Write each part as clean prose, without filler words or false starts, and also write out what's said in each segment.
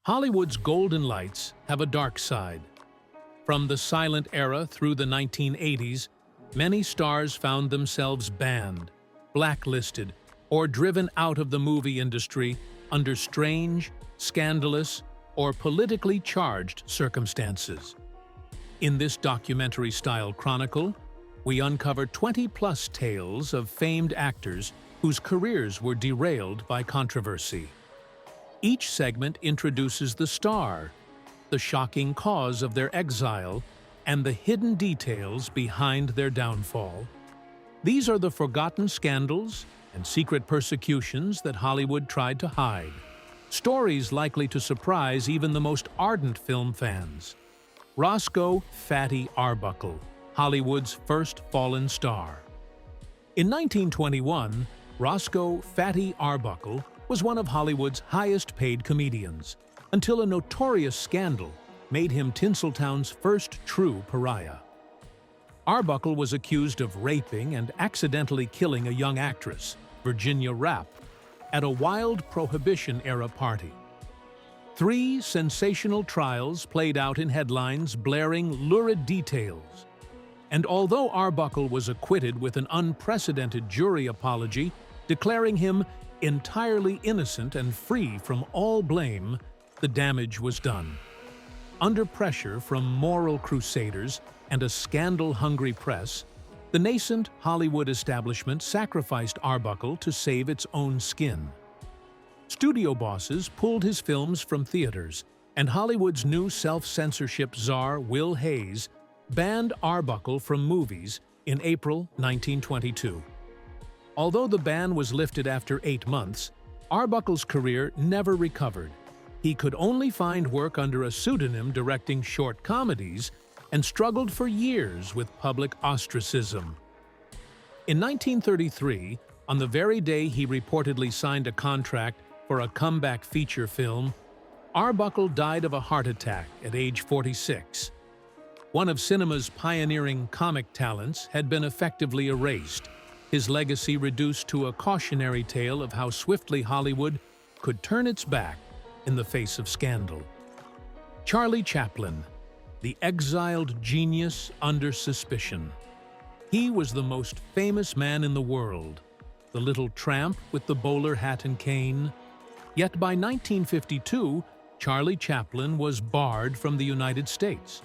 Hollywood's golden lights have a dark side. From the silent era through the 1980s, many stars found themselves banned, blacklisted, or driven out of the movie industry under strange, scandalous, or politically charged circumstances. In this documentary-style chronicle, we uncover 20-plus tales of famed actors whose careers were derailed by controversy. Each segment introduces the star, the shocking cause of their exile, and the hidden details behind their downfall. These are the forgotten scandals and secret persecutions that Hollywood tried to hide. Stories likely to surprise even the most ardent film fans. Roscoe "Fatty" Arbuckle, Hollywood's first fallen star. In 1921, Roscoe "Fatty" Arbuckle was one of Hollywood's highest-paid comedians, until a notorious scandal made him Tinseltown's first true pariah. Arbuckle was accused of raping and accidentally killing a young actress, Virginia Rapp, at a wild Prohibition-era party. 3 sensational trials played out in headlines blaring lurid details. And although Arbuckle was acquitted with an unprecedented jury apology, declaring him entirely innocent and free from all blame, the damage was done. Under pressure from moral crusaders and a scandal-hungry press, the nascent Hollywood establishment sacrificed Arbuckle to save its own skin. Studio bosses pulled his films from theaters, and Hollywood's new self-censorship czar, Will Hayes, banned Arbuckle from movies in April 1922. Although the ban was lifted after 8 months, Arbuckle's career never recovered. He could only find work under a pseudonym directing short comedies and struggled for years with public ostracism. In 1933, on the very day he reportedly signed a contract for a comeback feature film, Arbuckle died of a heart attack at age 46. One of cinema's pioneering comic talents had been effectively erased, his legacy reduced to a cautionary tale of how swiftly Hollywood could turn its back in the face of scandal. Charlie Chaplin, the exiled genius under suspicion. He was the most famous man in the world, the little tramp with the bowler hat and cane. Yet by 1952, Charlie Chaplin was barred from the United States,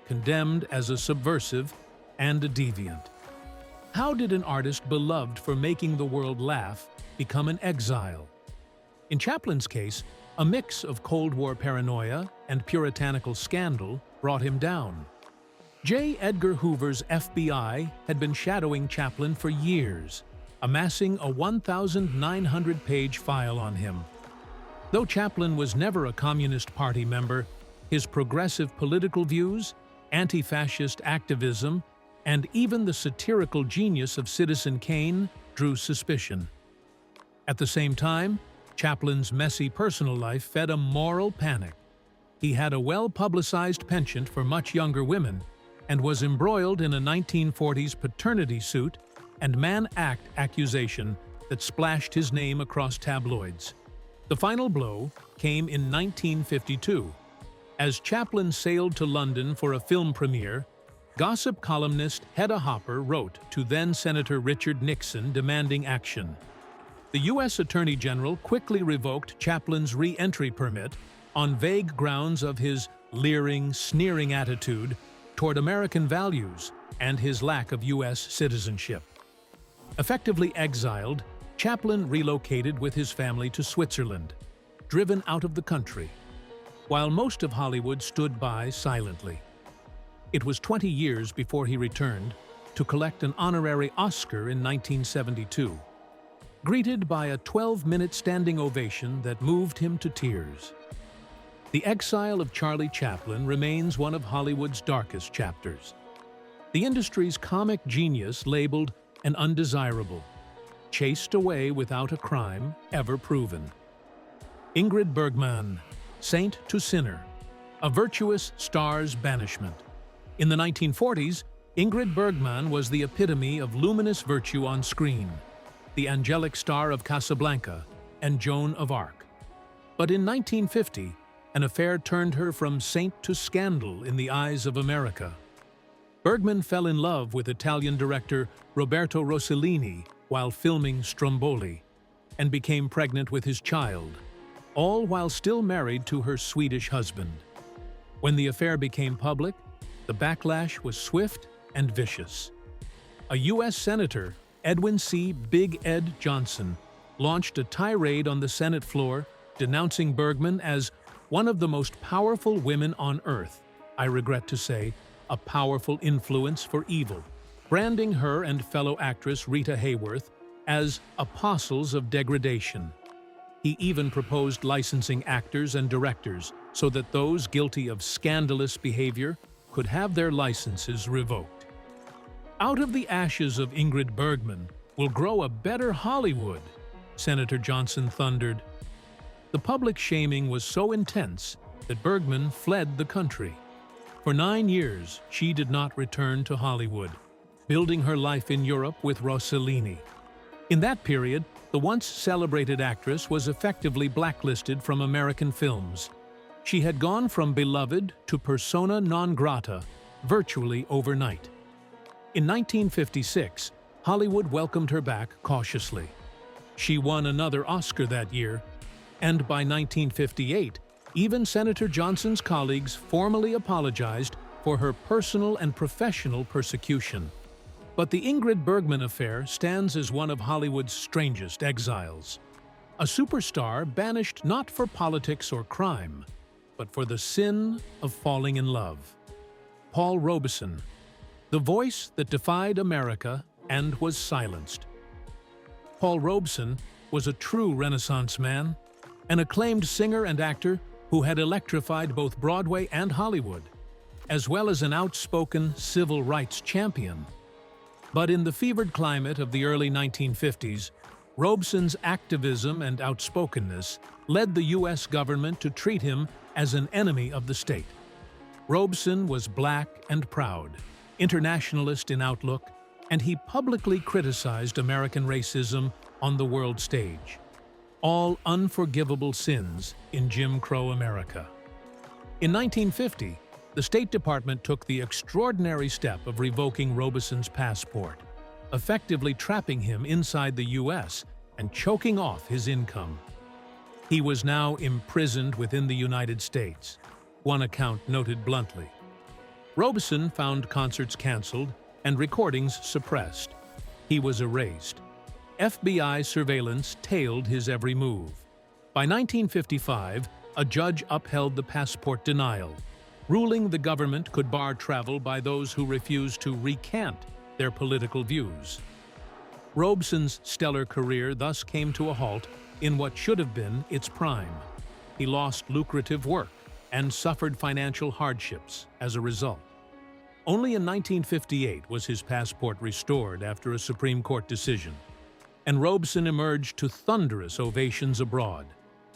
condemned as a subversive and a deviant. How did an artist beloved for making the world laugh become an exile? In Chaplin's case, a mix of Cold War paranoia and puritanical scandal brought him down. J. Edgar Hoover's FBI had been shadowing Chaplin for years, amassing a 1,900-page file on him. Though Chaplin was never a Communist Party member, his progressive political views, anti-fascist activism, and even the satirical genius of Citizen Kane drew suspicion. At the same time, Chaplin's messy personal life fed a moral panic. He had a well-publicized penchant for much younger women and was embroiled in a 1940s paternity suit and Mann Act accusation that splashed his name across tabloids. The final blow came in 1952. As Chaplin sailed to London for a film premiere, gossip columnist Hedda Hopper wrote to then-Senator Richard Nixon demanding action. The U.S. Attorney General quickly revoked Chaplin's re-entry permit on vague grounds of his leering, sneering attitude toward American values and his lack of U.S. citizenship. Effectively exiled, Chaplin relocated with his family to Switzerland, driven out of the country, while most of Hollywood stood by silently. It was 20 years before he returned to collect an honorary Oscar in 1972, greeted by a 12-minute standing ovation that moved him to tears. The exile of Charlie Chaplin remains one of Hollywood's darkest chapters. The industry's comic genius labeled an undesirable, chased away without a crime ever proven. Ingrid Bergman, Saint to Sinner, a virtuous star's banishment. In the 1940s, Ingrid Bergman was the epitome of luminous virtue on screen, the angelic star of Casablanca and Joan of Arc. But in 1950, An affair turned her from saint to scandal in the eyes of America. Bergman fell in love with Italian director Roberto Rossellini while filming Stromboli, and became pregnant with his child, all while still married to her Swedish husband. When the affair became public, the backlash was swift and vicious. A U.S. Senator, Edwin C. Big Ed Johnson, launched a tirade on the Senate floor denouncing Bergman as one of the most powerful women on earth, I regret to say, a powerful influence for evil, branding her and fellow actress Rita Hayworth as apostles of degradation. He even proposed licensing actors and directors so that those guilty of scandalous behavior could have their licenses revoked. Out of the ashes of Ingrid Bergman will grow a better Hollywood, Senator Johnson thundered. The public shaming was so intense that Bergman fled the country. For 9 years, she did not return to Hollywood, building her life in Europe with Rossellini. In that period, the once celebrated actress was effectively blacklisted from American films. She had gone from beloved to persona non grata virtually overnight. In 1956, Hollywood welcomed her back cautiously. She won another Oscar that year, and by 1958, even Senator Johnson's colleagues formally apologized for her personal and professional persecution. But the Ingrid Bergman affair stands as one of Hollywood's strangest exiles. A superstar banished not for politics or crime, but for the sin of falling in love. Paul Robeson, the voice that defied America and was silenced. Paul Robeson was a true Renaissance man, an acclaimed singer and actor who had electrified both Broadway and Hollywood, as well as an outspoken civil rights champion. But in the fevered climate of the early 1950s, Robeson's activism and outspokenness led the U.S. government to treat him as an enemy of the state. Robeson was black and proud, internationalist in outlook, and he publicly criticized American racism on the world stage. All unforgivable sins in Jim Crow America. In 1950, the State Department took the extraordinary step of revoking Robeson's passport, effectively trapping him inside the U.S. and choking off his income. He was now imprisoned within the United States, one account noted bluntly. Robeson found concerts canceled and recordings suppressed. He was erased. FBI surveillance tailed his every move. By 1955, a judge upheld the passport denial, ruling the government could bar travel by those who refused to recant their political views. Robeson's stellar career thus came to a halt in what should have been its prime. He lost lucrative work and suffered financial hardships as a result. Only in 1958 was his passport restored after a Supreme Court decision, and Robeson emerged to thunderous ovations abroad,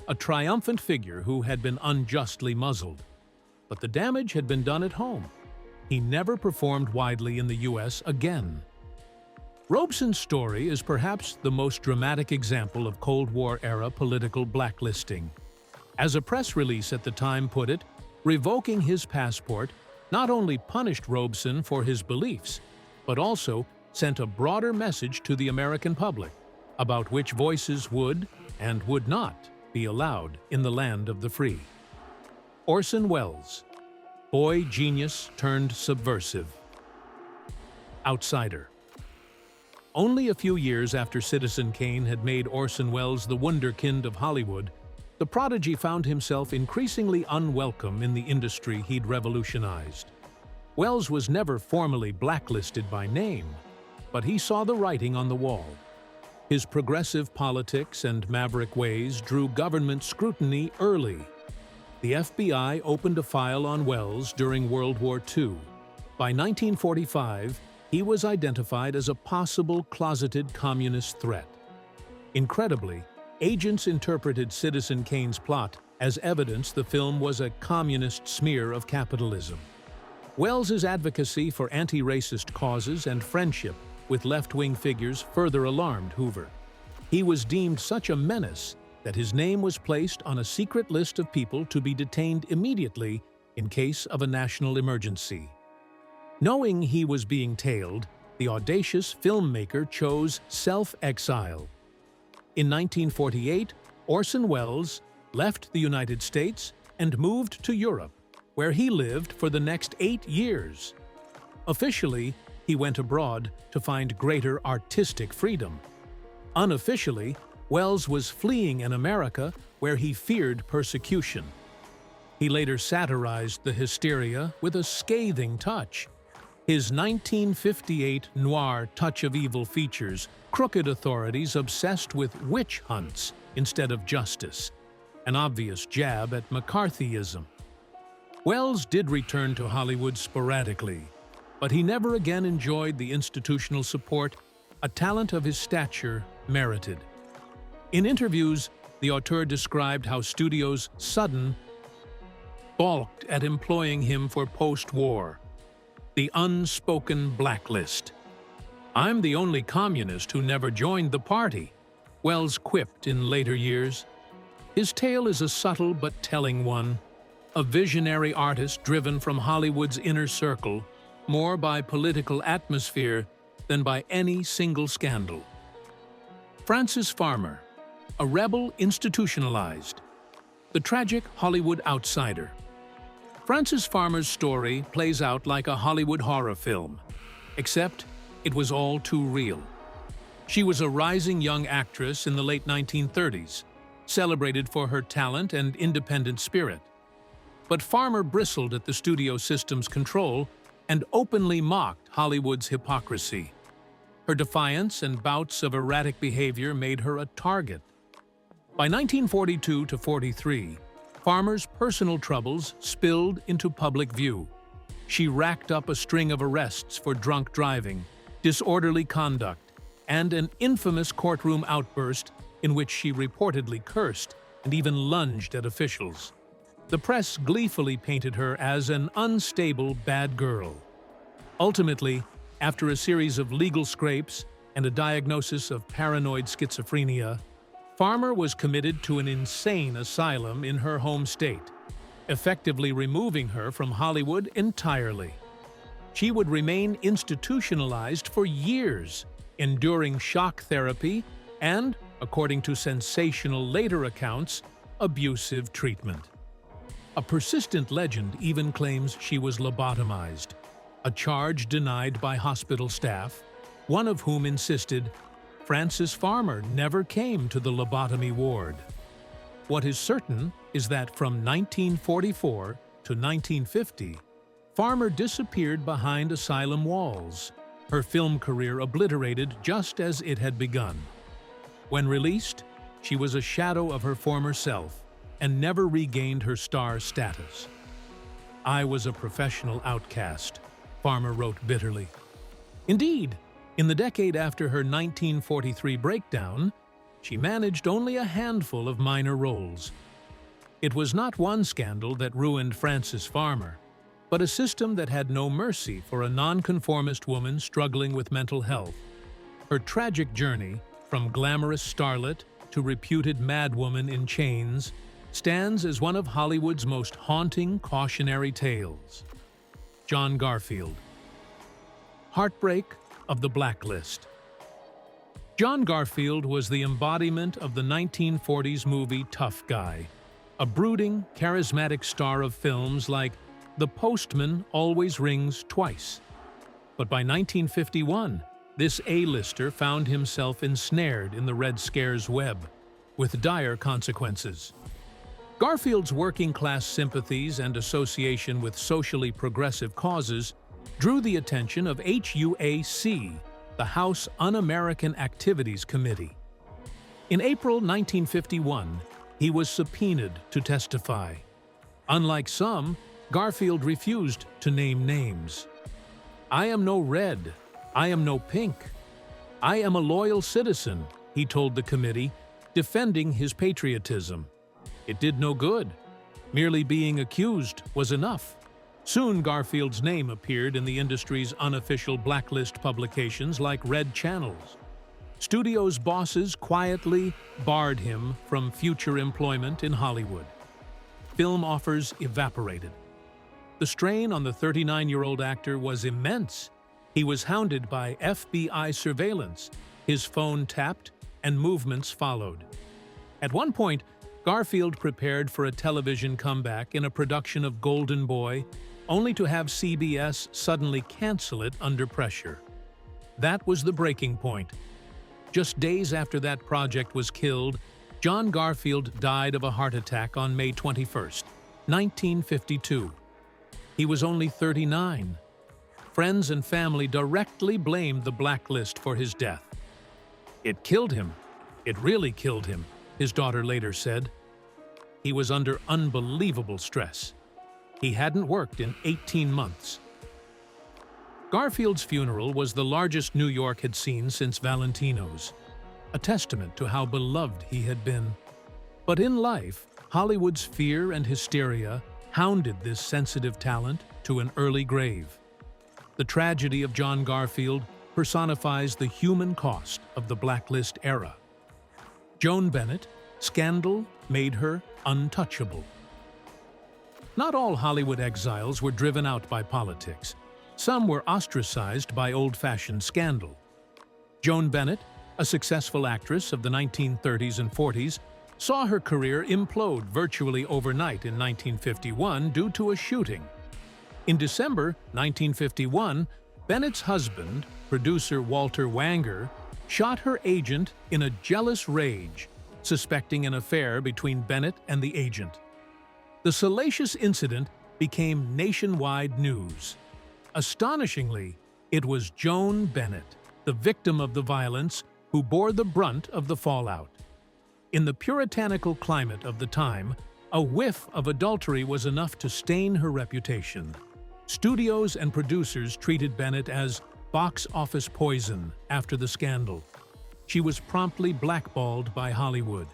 a triumphant figure who had been unjustly muzzled. But the damage had been done at home. He never performed widely in the U.S. again. Robeson's story is perhaps the most dramatic example of Cold War-era political blacklisting. As a press release at the time put it, revoking his passport not only punished Robeson for his beliefs, but also sent a broader message to the American public about which voices would and would not be allowed in the land of the free. Orson Welles, boy genius turned subversive. Outsider. Only a few years after Citizen Kane had made Orson Welles the wunderkind of Hollywood, the prodigy found himself increasingly unwelcome in the industry he'd revolutionized. Welles was never formally blacklisted by name, but he saw the writing on the wall. His progressive politics and maverick ways drew government scrutiny early. The FBI opened a file on Welles during World War II. By 1945, he was identified as a possible closeted communist threat. Incredibly, agents interpreted Citizen Kane's plot as evidence the film was a communist smear of capitalism. Welles's advocacy for anti-racist causes and friendship with left-wing figures further alarmed Hoover. He was deemed such a menace that his name was placed on a secret list of people to be detained immediately in case of a national emergency. Knowing he was being tailed, the audacious filmmaker chose self-exile. In 1948, Orson Welles left the United States and moved to Europe, where he lived for the next 8 years. Officially, he went abroad to find greater artistic freedom. Unofficially, Welles was fleeing in America, where he feared persecution. He later satirized the hysteria with a scathing touch. His 1958 noir Touch of Evil features crooked authorities obsessed with witch hunts instead of justice, an obvious jab at McCarthyism. Welles did return to Hollywood sporadically, but he never again enjoyed the institutional support a talent of his stature merited. In interviews, the auteur described how studios balked at employing him for post-war. The unspoken blacklist. "I'm the only communist who never joined the party," Welles quipped in later years. His tale is a subtle but telling one, a visionary artist driven from Hollywood's inner circle, more by political atmosphere than by any single scandal. Frances Farmer, a rebel institutionalized. The tragic Hollywood outsider. Frances Farmer's story plays out like a Hollywood horror film, except it was all too real. She was a rising young actress in the late 1930s, celebrated for her talent and independent spirit. But Farmer bristled at the studio system's control and openly mocked Hollywood's hypocrisy. Her defiance and bouts of erratic behavior made her a target. By 1942 to 43, Farmer's personal troubles spilled into public view. She racked up a string of arrests for drunk driving, disorderly conduct, and an infamous courtroom outburst in which she reportedly cursed and even lunged at officials. The press gleefully painted her as an unstable bad girl. Ultimately, after a series of legal scrapes and a diagnosis of paranoid schizophrenia, Farmer was committed to an insane asylum in her home state, effectively removing her from Hollywood entirely. She would remain institutionalized for years, enduring shock therapy and, according to sensational later accounts, abusive treatment. A persistent legend even claims she was lobotomized, a charge denied by hospital staff, one of whom insisted Frances Farmer never came to the lobotomy ward. What is certain is that from 1944 to 1950, Farmer disappeared behind asylum walls, her film career obliterated just as it had begun. When released, she was a shadow of her former self and never regained her star status. "I was a professional outcast," Farmer wrote bitterly. Indeed, in the decade after her 1943 breakdown, she managed only a handful of minor roles. It was not one scandal that ruined Frances Farmer, but a system that had no mercy for a nonconformist woman struggling with mental health. Her tragic journey, from glamorous starlet to reputed madwoman in chains, stands as one of Hollywood's most haunting cautionary tales. John Garfield. Heartbreak of the Blacklist. John Garfield was the embodiment of the 1940s movie Tough Guy, a brooding, charismatic star of films like The Postman Always Rings Twice. But by 1951, this A-lister found himself ensnared in the Red Scare's web, with dire consequences. Garfield's working-class sympathies and association with socially progressive causes drew the attention of HUAC, the House Un-American Activities Committee. In April 1951, he was subpoenaed to testify. Unlike some, Garfield refused to name names. "I am no red. I am no pink. I am a loyal citizen," he told the committee, defending his patriotism. It did no good. Merely being accused was enough. Soon Garfield's name appeared in the industry's unofficial blacklist publications like Red Channels. Studio's bosses quietly barred him from future employment in Hollywood. Film offers evaporated. The strain on the 39-year-old actor was immense. He was hounded by FBI surveillance, his phone tapped, and movements followed. At one point, Garfield prepared for a television comeback in a production of Golden Boy, only to have CBS suddenly cancel it under pressure. That was the breaking point. Just days after that project was killed, John Garfield died of a heart attack on May 21, 1952. He was only 39. Friends and family directly blamed the Blacklist for his death. "It killed him. It really killed him," his daughter later said. He was under unbelievable stress. He hadn't worked in 18 months. Garfield's funeral was the largest New York had seen since Valentino's, a testament to how beloved he had been. But in life, Hollywood's fear and hysteria hounded this sensitive talent to an early grave. The tragedy of John Garfield personifies the human cost of the Blacklist era. Joan Bennett, scandal made her untouchable. Not all Hollywood exiles were driven out by politics. Some were ostracized by old-fashioned scandal. Joan Bennett, a successful actress of the 1930s and 40s, saw her career implode virtually overnight in 1951 due to a shooting. In December 1951, Bennett's husband, producer Walter Wanger, shot her agent in a jealous rage, suspecting an affair between Bennett and the agent. The salacious incident became nationwide news. Astonishingly, it was Joan Bennett, the victim of the violence, who bore the brunt of the fallout. In the puritanical climate of the time, a whiff of adultery was enough to stain her reputation. Studios and producers treated Bennett as box office poison after the scandal. She was promptly blackballed by Hollywood.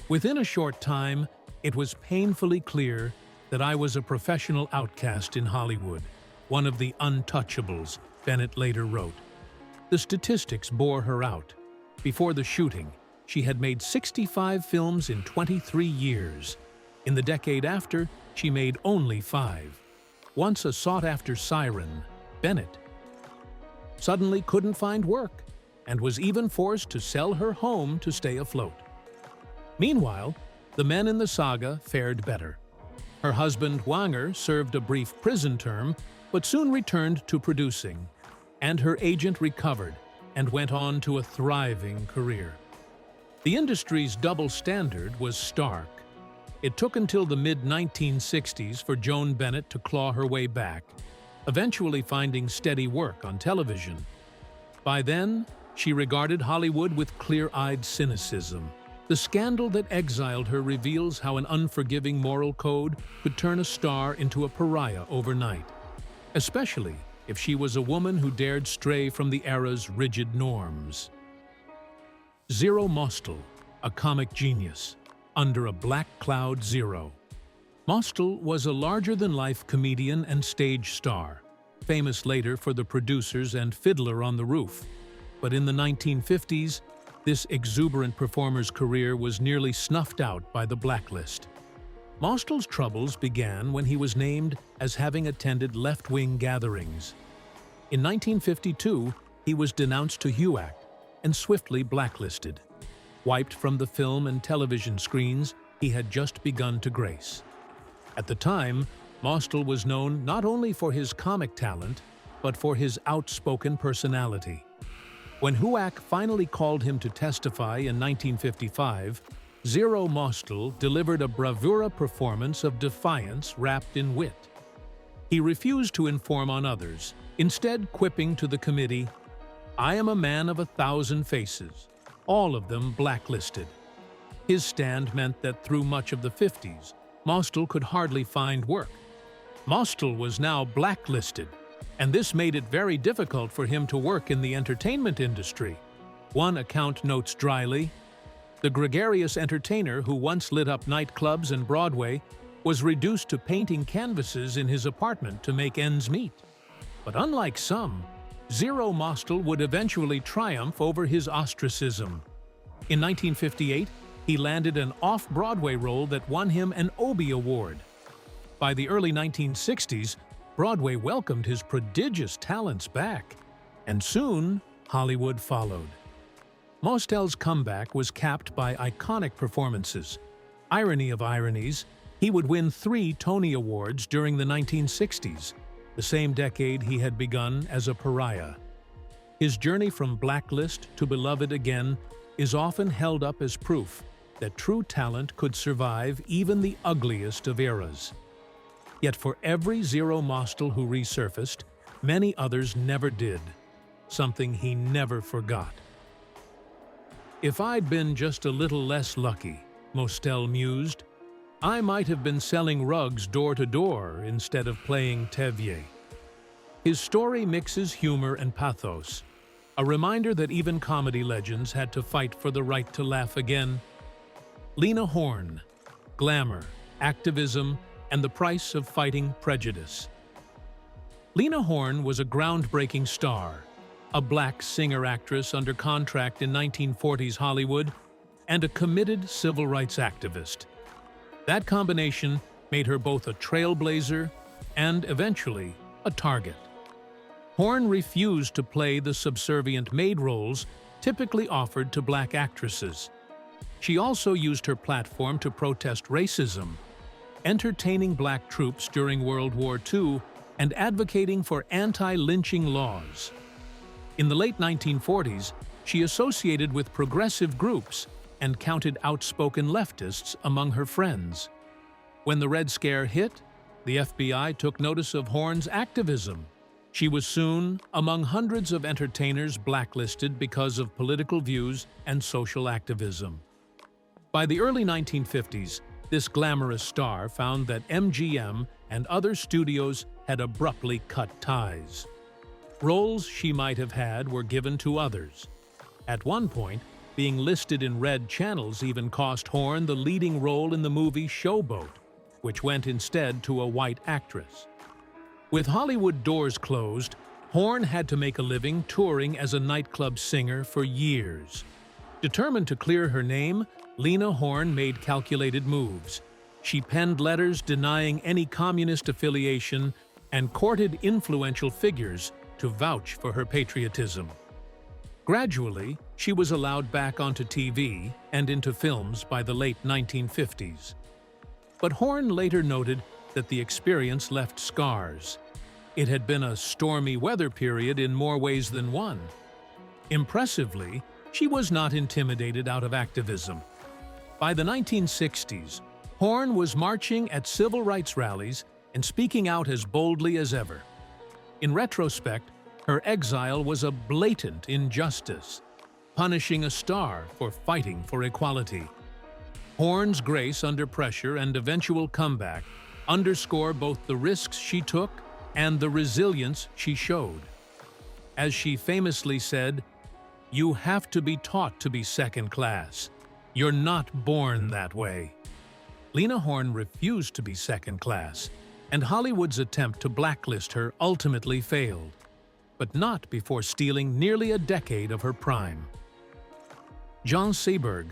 Within a short time, it was painfully clear that I was a professional outcast in Hollywood, one of the untouchables, Bennett later wrote. The statistics bore her out. Before the shooting, she had made 65 films in 23 years. In the decade after, she made only 5. Once a sought-after siren, Bennett suddenly couldn't find work and was even forced to sell her home to stay afloat. Meanwhile, the men in the saga fared better. Her husband, Wanger, served a brief prison term, but soon returned to producing, and her agent recovered and went on to a thriving career. The industry's double standard was stark. It took until the mid-1960s for Joan Bennett to claw her way back, eventually finding steady work on television. By then, she regarded Hollywood with clear-eyed cynicism. The scandal that exiled her reveals how an unforgiving moral code could turn a star into a pariah overnight, especially if she was a woman who dared stray from the era's rigid norms. Zero Mostel, a comic genius, under a black cloud zero. Mostel was a larger-than-life comedian and stage star, famous later for The Producers and Fiddler on the Roof. But in the 1950s, this exuberant performer's career was nearly snuffed out by the Blacklist. Mostel's troubles began when he was named as having attended left-wing gatherings. In 1952, he was denounced to HUAC and swiftly blacklisted. Wiped from the film and television screens he had just begun to grace. At the time, Mostel was known not only for his comic talent, but for his outspoken personality. When HUAC finally called him to testify in 1955, Zero Mostel delivered a bravura performance of defiance wrapped in wit. He refused to inform on others, instead quipping to the committee, "I am a man of 1,000 faces, all of them blacklisted." His stand meant that through much of the 50s, Mostel could hardly find work. Mostel was now blacklisted, and this made it very difficult for him to work in the entertainment industry. One account notes dryly, "The gregarious entertainer who once lit up nightclubs and Broadway was reduced to painting canvases in his apartment to make ends meet." But unlike some, Zero Mostel would eventually triumph over his ostracism. In 1958, he landed an off-Broadway role that won him an Obie Award. By the early 1960s, Broadway welcomed his prodigious talents back, and soon Hollywood followed. Mostel's comeback was capped by iconic performances. Irony of ironies, he would win 3 Tony Awards during the 1960s, the same decade he had begun as a pariah. His journey from Blacklist to beloved again is often held up as proof that true talent could survive even the ugliest of eras. Yet for every Zero Mostel who resurfaced, many others never did, something he never forgot. "If I'd been just a little less lucky," Mostel mused, "I might have been selling rugs door to door instead of playing Tevier." His story mixes humor and pathos, a reminder that even comedy legends had to fight for the right to laugh again. Lena Horne, glamour, activism, and the price of fighting prejudice. Lena Horne was a groundbreaking star, a black singer-actress under contract in 1940s Hollywood, and a committed civil rights activist. That combination made her both a trailblazer and, eventually, a target. Horne refused to play the subservient maid roles typically offered to black actresses. She also used her platform to protest racism, entertaining black troops during World War II and advocating for anti-lynching laws. In the late 1940s, she associated with progressive groups and counted outspoken leftists among her friends. When the Red Scare hit, the FBI took notice of Horne's activism. She was soon among hundreds of entertainers blacklisted because of political views and social activism. By the early 1950s, this glamorous star found that MGM and other studios had abruptly cut ties. Roles she might have had were given to others. At one point, being listed in red channels even cost Horne the leading role in the movie Showboat, which went instead to a white actress. With Hollywood doors closed, Horne had to make a living touring as a nightclub singer for years. Determined to clear her name, Lena Horne made calculated moves. She penned letters denying any communist affiliation and courted influential figures to vouch for her patriotism. Gradually, she was allowed back onto TV and into films by the late 1950s. But Horne later noted that the experience left scars. It had been a stormy weather period in more ways than one. Impressively, she was not intimidated out of activism. By the 1960s, Horne was marching at civil rights rallies and speaking out as boldly as ever. In retrospect, her exile was a blatant injustice, punishing a star for fighting for equality. Horne's grace under pressure and eventual comeback underscore both the risks she took and the resilience she showed. As she famously said, "You have to be taught to be second class. You're not born that way." Lena Horne refused to be second class, and Hollywood's attempt to blacklist her ultimately failed, but not before stealing nearly a decade of her prime. John Seberg,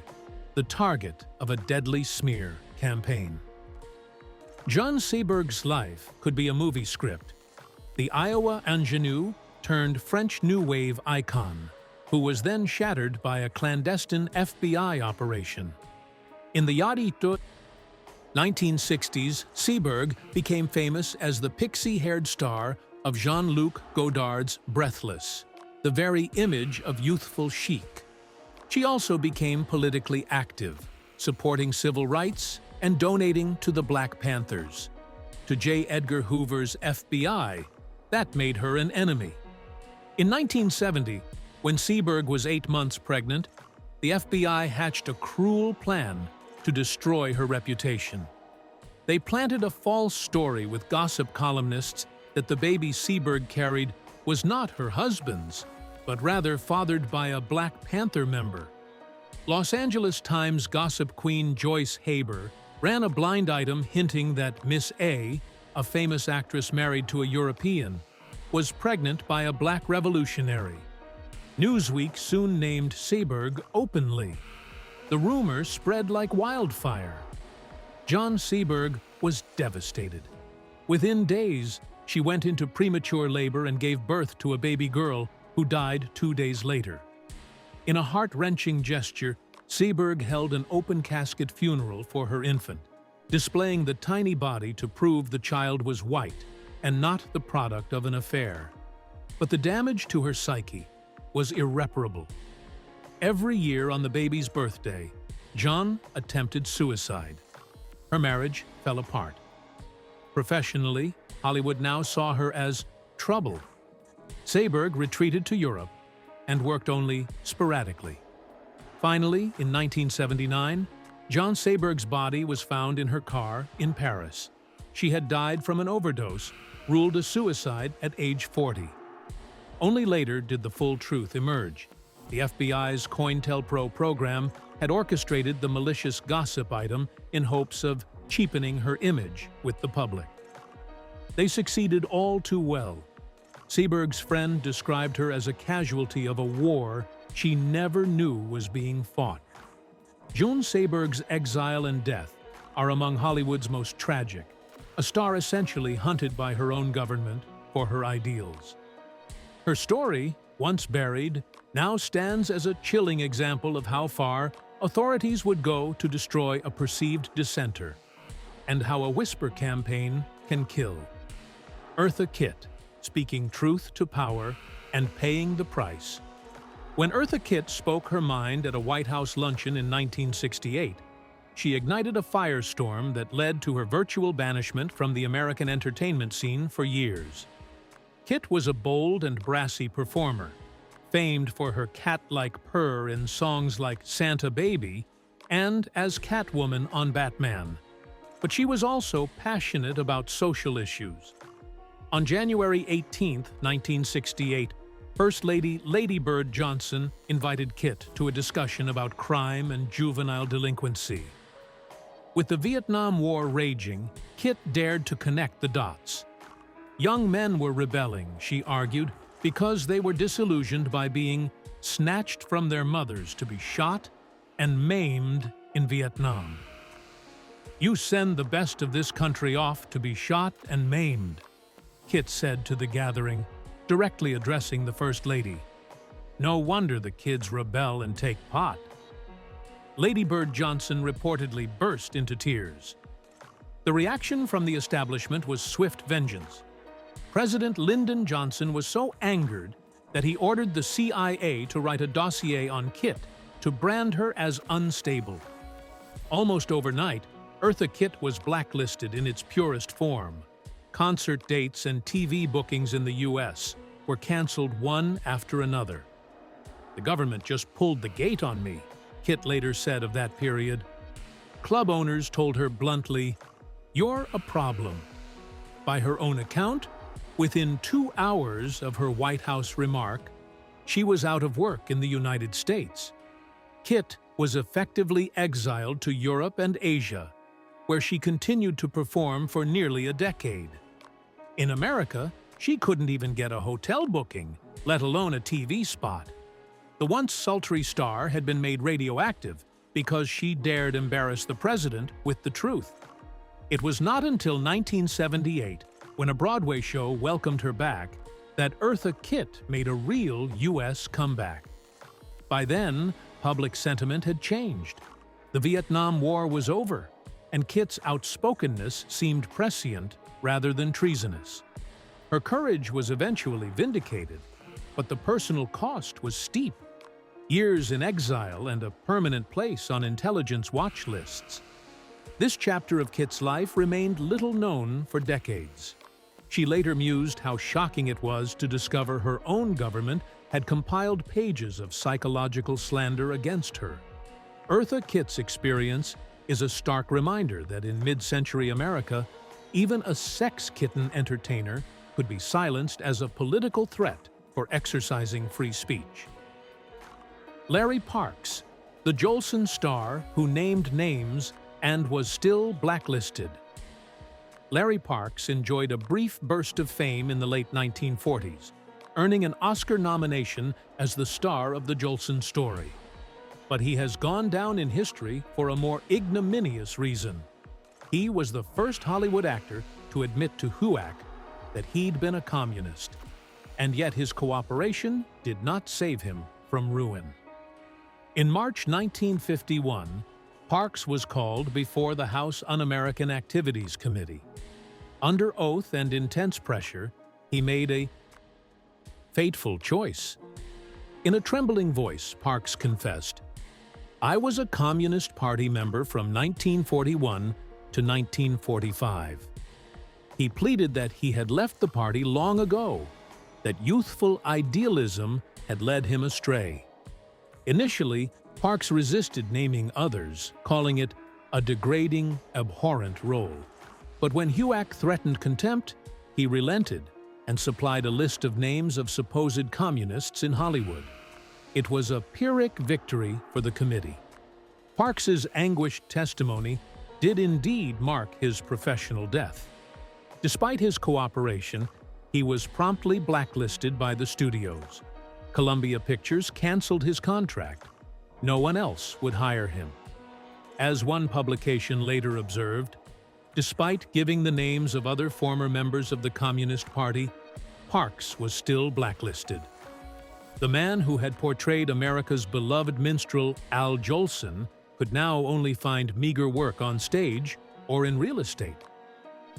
the target of a deadly smear campaign. John Seberg's life could be a movie script. The Iowa ingenue turned French New Wave icon, who was then shattered by a clandestine FBI operation. In the Yadito 1960s, Seberg became famous as the pixie-haired star of Jean-Luc Godard's Breathless, the very image of youthful chic. She also became politically active, supporting civil rights and donating to the Black Panthers. To J. Edgar Hoover's FBI, that made her an enemy. In 1970, when Seberg was 8 months pregnant, the FBI hatched a cruel plan to destroy her reputation. They planted a false story with gossip columnists that the baby Seberg carried was not her husband's, but rather fathered by a Black Panther member. Los Angeles Times gossip queen Joyce Haber ran a blind item hinting that Miss A, a famous actress married to a European, was pregnant by a black revolutionary. Newsweek soon named Seberg openly. The rumor spread like wildfire. John Seberg was devastated. Within days, she went into premature labor and gave birth to a baby girl who died 2 days later. In a heart-wrenching gesture, Seberg held an open-casket funeral for her infant, displaying the tiny body to prove the child was white and not the product of an affair. But the damage to her psyche was irreparable. Every year on the baby's birthday, John attempted suicide. Her marriage fell apart. Professionally, Hollywood now saw her as trouble. Seberg retreated to Europe and worked only sporadically. Finally, in 1979, John Seberg's body was found in her car in Paris. She had died from an overdose, ruled a suicide at age 40. Only later did the full truth emerge. The FBI's COINTELPRO program had orchestrated the malicious gossip item in hopes of cheapening her image with the public. They succeeded all too well. Seberg's friend described her as a casualty of a war she never knew was being fought. June Seberg's exile and death are among Hollywood's most tragic, a star essentially hunted by her own government for her ideals. Her story, once buried, now stands as a chilling example of how far authorities would go to destroy a perceived dissenter, and how a whisper campaign can kill. Eartha Kitt, speaking truth to power and paying the price. When Eartha Kitt spoke her mind at a White House luncheon in 1968, she ignited a firestorm that led to her virtual banishment from the American entertainment scene for years. Kitt was a bold and brassy performer, famed for her cat-like purr in songs like Santa Baby and as Catwoman on Batman. But she was also passionate about social issues. On January 18, 1968, First Lady Lady Bird Johnson invited Kitt to a discussion about crime and juvenile delinquency. With the Vietnam War raging, Kitt dared to connect the dots. Young men were rebelling, she argued, because they were disillusioned by being snatched from their mothers to be shot and maimed in Vietnam. "You send the best of this country off to be shot and maimed," Kitt said to the gathering, directly addressing the First Lady. "No wonder the kids rebel and take pot." Lady Bird Johnson reportedly burst into tears. The reaction from the establishment was swift vengeance. President Lyndon Johnson was so angered that he ordered the CIA to write a dossier on Kitt to brand her as unstable. Almost overnight, Eartha Kitt was blacklisted in its purest form. Concert dates and TV bookings in the U.S. were canceled one after another. "The government just pulled the gate on me," Kitt later said of that period. Club owners told her bluntly, "You're a problem." By her own account, within 2 hours of her White House remark, she was out of work in the United States. Kitt was effectively exiled to Europe and Asia, where she continued to perform for nearly a decade. In America, she couldn't even get a hotel booking, let alone a TV spot. The once sultry star had been made radioactive because she dared embarrass the president with the truth. It was not until 1978, when a Broadway show welcomed her back, that Eartha Kitt made a real U.S. comeback. By then, public sentiment had changed. The Vietnam War was over, and Kitt's outspokenness seemed prescient rather than treasonous. Her courage was eventually vindicated, but the personal cost was steep. Years in exile and a permanent place on intelligence watch lists. This chapter of Kitt's life remained little known for decades. She later mused how shocking it was to discover her own government had compiled pages of psychological slander against her. Eartha Kitt's experience is a stark reminder that in mid-century America, even a sex kitten entertainer could be silenced as a political threat for exercising free speech. Larry Parks, the Jolson star who named names and was still blacklisted. Larry Parks enjoyed a brief burst of fame in the late 1940s, earning an Oscar nomination as the star of the Jolson story. But he has gone down in history for a more ignominious reason. He was the first Hollywood actor to admit to HUAC that he'd been a communist, and yet his cooperation did not save him from ruin. In March 1951, Parks was called before the House Un-American Activities Committee. Under oath and intense pressure, he made a fateful choice. In a trembling voice, Parks confessed, "I was a Communist Party member from 1941 to 1945. He pleaded that he had left the party long ago, that youthful idealism had led him astray. Initially, Parks resisted naming others, calling it a degrading, abhorrent role. But when HUAC threatened contempt, he relented and supplied a list of names of supposed communists in Hollywood. It was a Pyrrhic victory for the committee. Parks's anguished testimony did indeed mark his professional death. Despite his cooperation, he was promptly blacklisted by the studios. Columbia Pictures canceled his contract. No one else would hire him. As one publication later observed, despite giving the names of other former members of the Communist Party, Parks was still blacklisted. The man who had portrayed America's beloved minstrel Al Jolson could now only find meager work on stage or in real estate.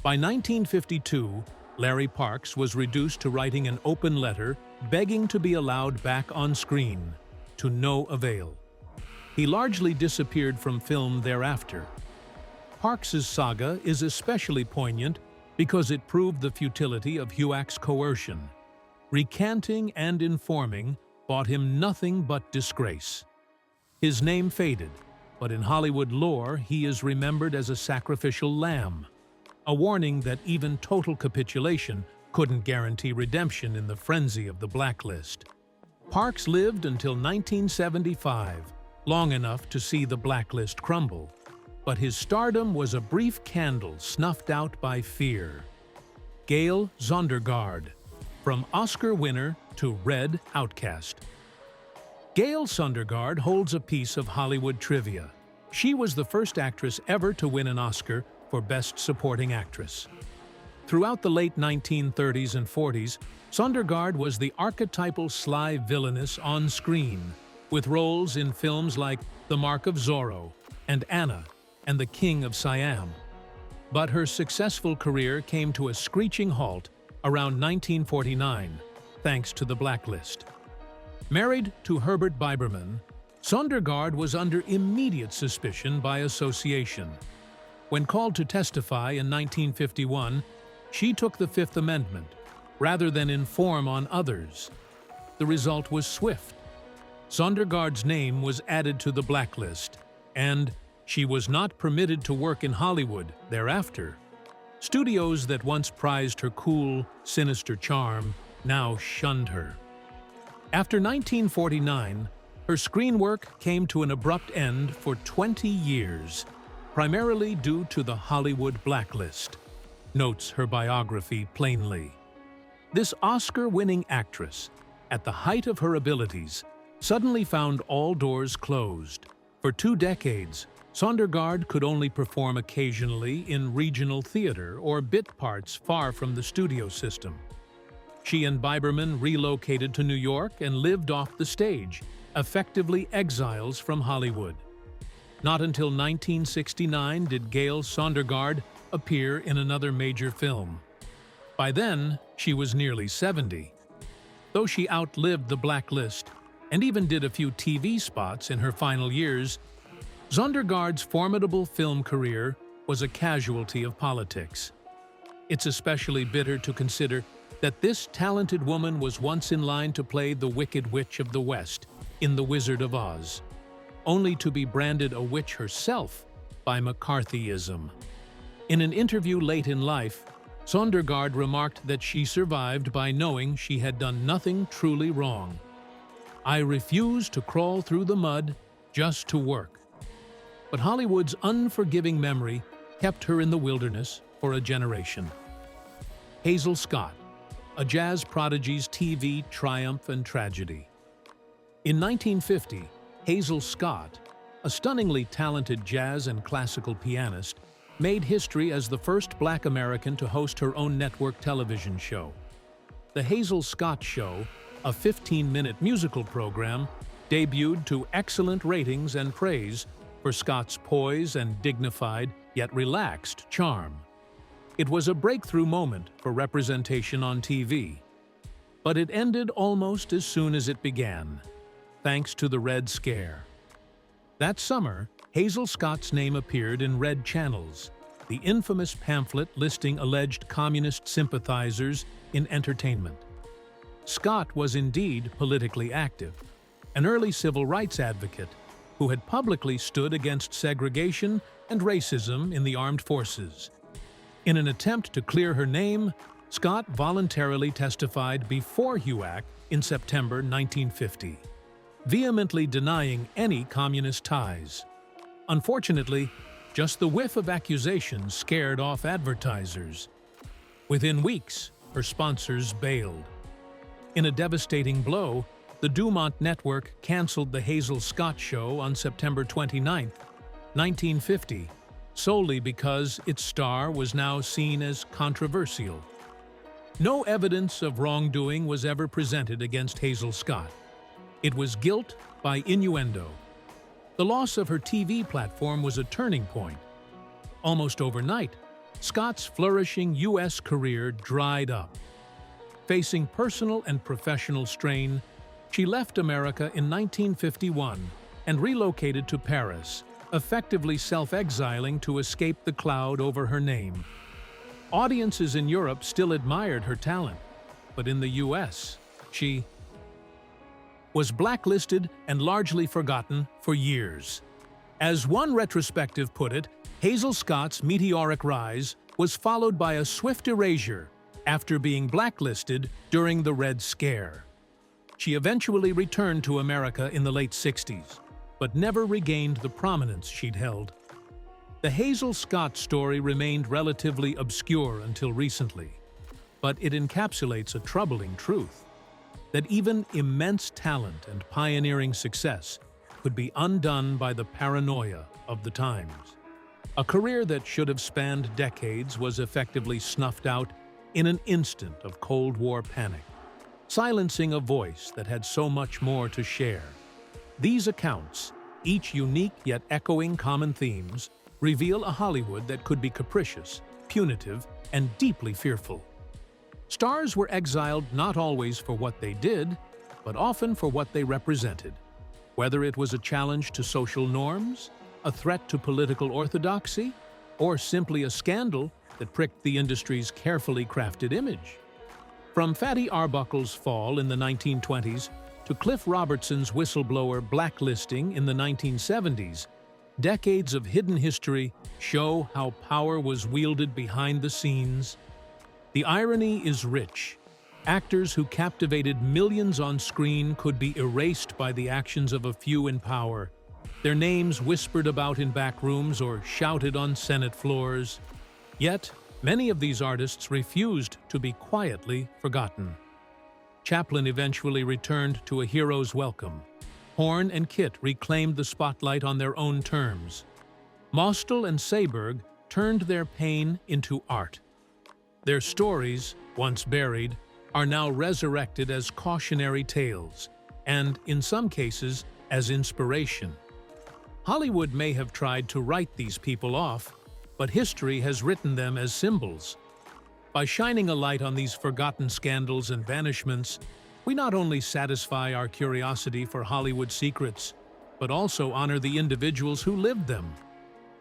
By 1952, Larry Parks was reduced to writing an open letter begging to be allowed back on screen, to no avail. He largely disappeared from film thereafter. Parks's saga is especially poignant because it proved the futility of HUAC's coercion. Recanting and informing bought him nothing but disgrace. His name faded, but in Hollywood lore he is remembered as a sacrificial lamb, a warning that even total capitulation couldn't guarantee redemption in the frenzy of the blacklist. Parks lived until 1975, long enough to see the blacklist crumble, but his stardom was a brief candle snuffed out by fear. Gail Zondergaard, from Oscar winner to Red Outcast. Gail Zondergaard holds a piece of Hollywood trivia. She was the first actress ever to win an Oscar for Best Supporting Actress. Throughout the late 1930s and 40s, Zondergaard was the archetypal sly villainess on screen, with roles in films like The Mark of Zorro and Anna and The King of Siam. But her successful career came to a screeching halt around 1949, thanks to the blacklist. Married to Herbert Biberman, Zondergaard was under immediate suspicion by association. When called to testify in 1951, she took the Fifth Amendment, rather than inform on others. The result was swift. Zondergaard's name was added to the blacklist, and she was not permitted to work in Hollywood thereafter. Studios that once prized her cool, sinister charm now shunned her. After 1949, her screen work came to an abrupt end for 20 years, primarily due to the Hollywood blacklist, notes her biography plainly. This Oscar-winning actress, at the height of her abilities, suddenly found all doors closed. For 2 decades, Zondergaard could only perform occasionally in regional theater or bit parts far from the studio system. She and Biberman relocated to New York and lived off the stage, effectively exiles from Hollywood. Not until 1969 did Gail Zondergaard appear in another major film. By then, she was nearly 70. Though she outlived the blacklist and even did a few TV spots in her final years, Zondergaard's formidable film career was a casualty of politics. It's especially bitter to consider that this talented woman was once in line to play the Wicked Witch of the West in The Wizard of Oz, only to be branded a witch herself by McCarthyism. In an interview late in life, Zondergaard remarked that she survived by knowing she had done nothing truly wrong. "I refuse to crawl through the mud just to work." But Hollywood's unforgiving memory kept her in the wilderness for a generation. Hazel Scott, a jazz prodigy's TV triumph and tragedy. In 1950, Hazel Scott, a stunningly talented jazz and classical pianist, made history as the first Black American to host her own network television show. The Hazel Scott Show, a 15-minute musical program, debuted to excellent ratings and praise for Scott's poise and dignified yet relaxed charm. It was a breakthrough moment for representation on TV. But it ended almost as soon as it began, thanks to the Red Scare. That summer, Hazel Scott's name appeared in Red Channels, the infamous pamphlet listing alleged communist sympathizers in entertainment. Scott was indeed politically active, an early civil rights advocate who had publicly stood against segregation and racism in the armed forces. In an attempt to clear her name, Scott voluntarily testified before HUAC in September 1950, vehemently denying any communist ties. Unfortunately, just the whiff of accusations scared off advertisers. Within weeks, her sponsors bailed. In a devastating blow, the Dumont Network canceled the Hazel Scott Show on September 29, 1950, solely because its star was now seen as controversial. No evidence of wrongdoing was ever presented against Hazel Scott. It was guilt by innuendo. The loss of her TV platform was a turning point. Almost overnight, Scott's flourishing U.S. career dried up. Facing personal and professional strain, she left America in 1951 and relocated to Paris, effectively self-exiling to escape the cloud over her name. Audiences in Europe still admired her talent, but in the U.S., she was blacklisted and largely forgotten for years. As one retrospective put it, Hazel Scott's meteoric rise was followed by a swift erasure after being blacklisted during the Red Scare. She eventually returned to America in the late 60s, but never regained the prominence she'd held. The Hazel Scott story remained relatively obscure until recently, but it encapsulates a troubling truth: that even immense talent and pioneering success could be undone by the paranoia of the times. A career that should have spanned decades was effectively snuffed out in an instant of Cold War panic, silencing a voice that had so much more to share. These accounts, each unique yet echoing common themes, reveal a Hollywood that could be capricious, punitive, and deeply fearful. Stars were exiled not always for what they did, but often for what they represented. Whether it was a challenge to social norms, a threat to political orthodoxy, or simply a scandal that pricked the industry's carefully crafted image. From Fatty Arbuckle's fall in the 1920s to Cliff Robertson's whistleblower blacklisting in the 1970s, decades of hidden history show how power was wielded behind the scenes. The irony is rich. Actors who captivated millions on screen could be erased by the actions of a few in power, their names whispered about in back rooms or shouted on Senate floors. Yet, many of these artists refused to be quietly forgotten. Chaplin eventually returned to a hero's welcome. Horn and Kit reclaimed the spotlight on their own terms. Mostel and Seberg turned their pain into art. Their stories, once buried, are now resurrected as cautionary tales, and, in some cases, as inspiration. Hollywood may have tried to write these people off, but history has written them as symbols. By shining a light on these forgotten scandals and banishments, we not only satisfy our curiosity for Hollywood secrets, but also honor the individuals who lived them.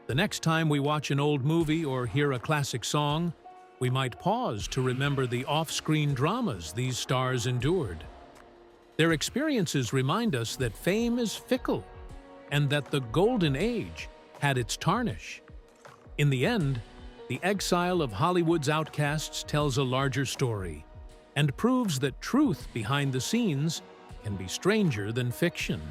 The next time we watch an old movie or hear a classic song, we might pause to remember the off-screen dramas these stars endured. Their experiences remind us that fame is fickle, and that the golden age had its tarnish. In the end, the exile of Hollywood's outcasts tells a larger story, and proves that truth behind the scenes can be stranger than fiction.